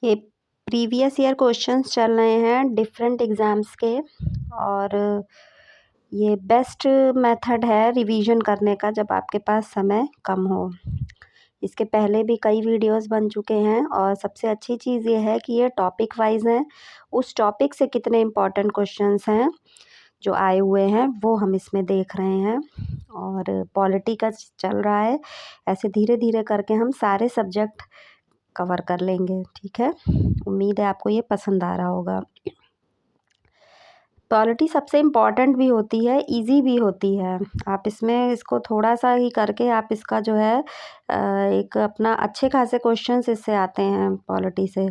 ये previous year questions चल रहे हैं डिफरेंट एग्ज़ाम्स के। और ये बेस्ट मेथड है रिवीजन करने का जब आपके पास समय कम हो। इसके पहले भी कई वीडियोस बन चुके हैं और सबसे अच्छी चीज़ ये है कि ये टॉपिक वाइज हैं। उस टॉपिक से कितने इम्पोर्टेंट क्वेश्चंस हैं जो आए हुए हैं वो हम इसमें देख रहे हैं। और पॉलिटी का चल रहा है, ऐसे धीरे धीरे करके हम सारे सब्जेक्ट कवर कर लेंगे। ठीक है, उम्मीद है आपको ये पसंद आ रहा होगा। पॉलिटी सबसे इम्पॉर्टेंट भी होती है, इजी भी होती है। आप इसमें इसको थोड़ा सा ही करके आप इसका जो है एक अपना अच्छे खासे क्वेश्चंस इससे आते हैं पॉलिटी से।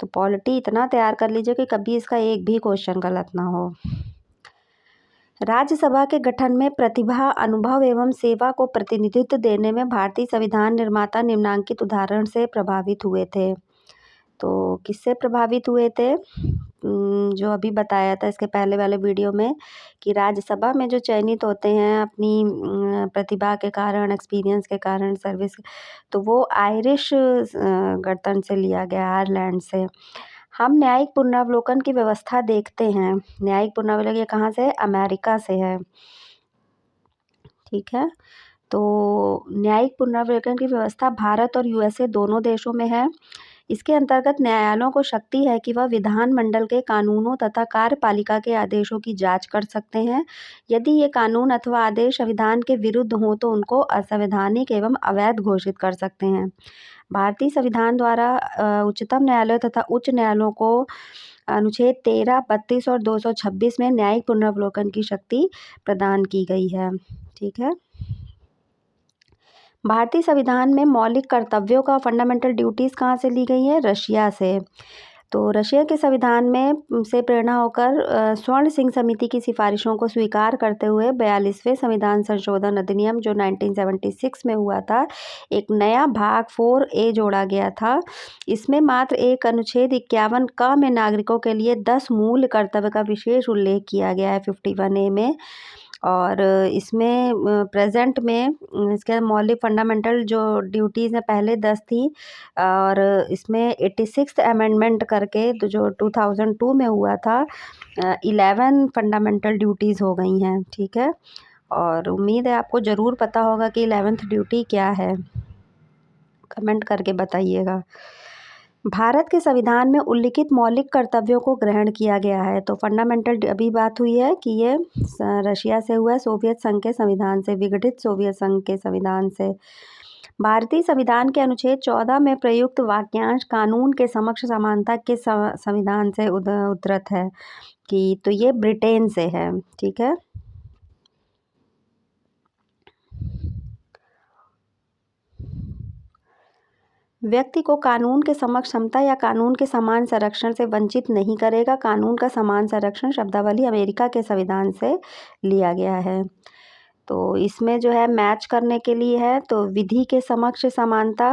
तो पॉलिटी इतना तैयार कर लीजिए कि कभी इसका एक भी क्वेश्चन गलत ना हो। राज्यसभा के गठन में प्रतिभा, अनुभव एवं सेवा को प्रतिनिधित्व देने में भारतीय संविधान निर्माता निम्नांकित उदाहरण से प्रभावित हुए थे। तो किससे प्रभावित हुए थे? जो अभी बताया था इसके पहले वाले वीडियो में कि राज्यसभा में जो चयनित होते हैं अपनी प्रतिभा के कारण, एक्सपीरियंस के कारण, सर्विस, तो वो आयरिश गणतंत्र से लिया गया, आयरलैंड से। हम न्यायिक पुनरावलोकन की व्यवस्था देखते हैं। न्यायिक पुनरावलोकन ये कहाँ से है? अमेरिका से है। ठीक है, तो न्यायिक पुनरावलोकन की व्यवस्था भारत और यूएसए दोनों देशों में है। इसके अंतर्गत न्यायालयों को शक्ति है कि वह विधानमंडल के कानूनों तथा कार्यपालिका के आदेशों की जांच कर सकते हैं। यदि ये कानून अथवा आदेश संविधान के विरुद्ध हों तो उनको असंवैधानिक एवं अवैध घोषित कर सकते हैं। भारतीय संविधान द्वारा उच्चतम न्यायालय तथा उच्च न्यायालयों को अनुच्छेद 13, 32 और 226 में न्यायिक पुनरावलोकन की शक्ति प्रदान की गई है। ठीक है, भारतीय संविधान में मौलिक कर्तव्यों का फंडामेंटल ड्यूटीज़ कहाँ से ली गई है? रशिया से। तो रशिया के संविधान में से प्रेरणा होकर स्वर्ण सिंह समिति की सिफारिशों को स्वीकार करते हुए 42वें संविधान संशोधन अधिनियम जो 1976 में हुआ था, एक नया भाग 4A जोड़ा गया था। इसमें मात्र एक अनुच्छेद 51 क में नागरिकों के लिए 10 मूल कर्तव्य का विशेष उल्लेख किया गया है 51A में। और इसमें प्रेजेंट में इसके मौलिक फंडामेंटल जो ड्यूटीज़ हैं पहले 10 थी, और इसमें 86th अमेंडमेंट करके तो जो 2002 में हुआ था 11 फंडामेंटल ड्यूटीज़ हो गई हैं। ठीक है, और उम्मीद है आपको ज़रूर पता होगा कि 11th ड्यूटी क्या है, कमेंट करके बताइएगा। भारत के संविधान में उल्लिखित मौलिक कर्तव्यों को ग्रहण किया गया है। तो फंडामेंटल अभी बात हुई है कि ये रशिया से हुआ, सोवियत संघ के संविधान से, विघटित सोवियत संघ के संविधान से। भारतीय संविधान के अनुच्छेद 14 में प्रयुक्त वाक्यांश कानून के समक्ष समानता के संविधान से उद्धृत है कि तो ये ब्रिटेन से है। ठीक है, व्यक्ति को कानून के समक्ष समता या कानून के समान संरक्षण से वंचित नहीं करेगा। कानून का समान संरक्षण शब्दावली अमेरिका के संविधान से लिया गया है। तो इसमें जो है मैच करने के लिए है, तो विधि के समक्ष समानता,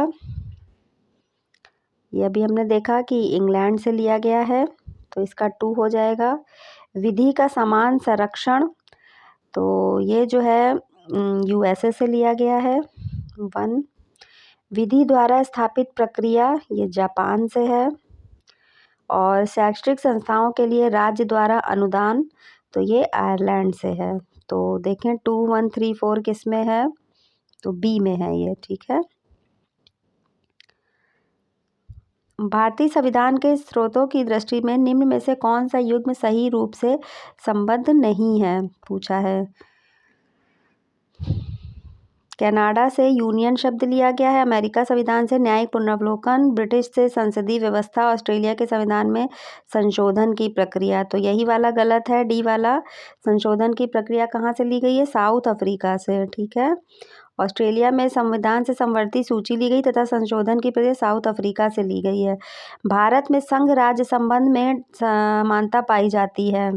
ये अभी हमने देखा कि इंग्लैंड से लिया गया है, तो इसका 2 हो जाएगा। विधि का समान संरक्षण, तो ये जो है यूएसए से लिया गया है, 1। विधि द्वारा स्थापित प्रक्रिया, ये जापान से है। और शैक्षणिक संस्थाओं के लिए राज्य द्वारा अनुदान, तो ये आयरलैंड से है। तो देखें 2, 1, 3, 4 किस में है? तो बी में है ये। ठीक है, भारतीय संविधान के स्रोतों की दृष्टि में निम्न में से कौन सा युग्म सही रूप से संबद्ध नहीं है, पूछा है। कनाडा से यूनियन शब्द लिया गया है, अमेरिका संविधान से न्यायिक पुनरावलोकन, ब्रिटिश से संसदीय व्यवस्था, ऑस्ट्रेलिया के संविधान में संशोधन की प्रक्रिया। तो यही वाला गलत है, डी वाला। संशोधन की प्रक्रिया कहाँ से ली गई है? साउथ अफ्रीका से। ठीक है, ऑस्ट्रेलिया में संविधान से संवर्ती सूची ली गई तथा संशोधन की प्रक्रिया साउथ अफ्रीका से ली गई है। भारत में संघ राज्य संबंध में समानता पाई जाती है।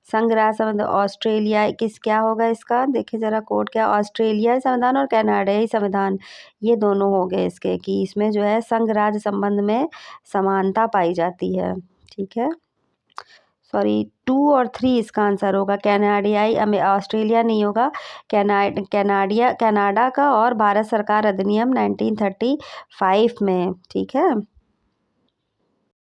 संघ राज्य संबंध ऑस्ट्रेलिया क्या होगा इसका? देखिए ज़रा कोड क्या, ऑस्ट्रेलियाई संविधान और कनाडाई संविधान, ये दोनों हो गए इसके, कि इसमें जो है संघ राज्य संबंध में समानता पाई जाती है। ठीक है, सॉरी 2 और 3 इसका आंसर होगा। कनाडियाई, ऑस्ट्रेलिया नहीं होगा, कनाडा का और भारत सरकार अधिनियम 1935 में। ठीक है,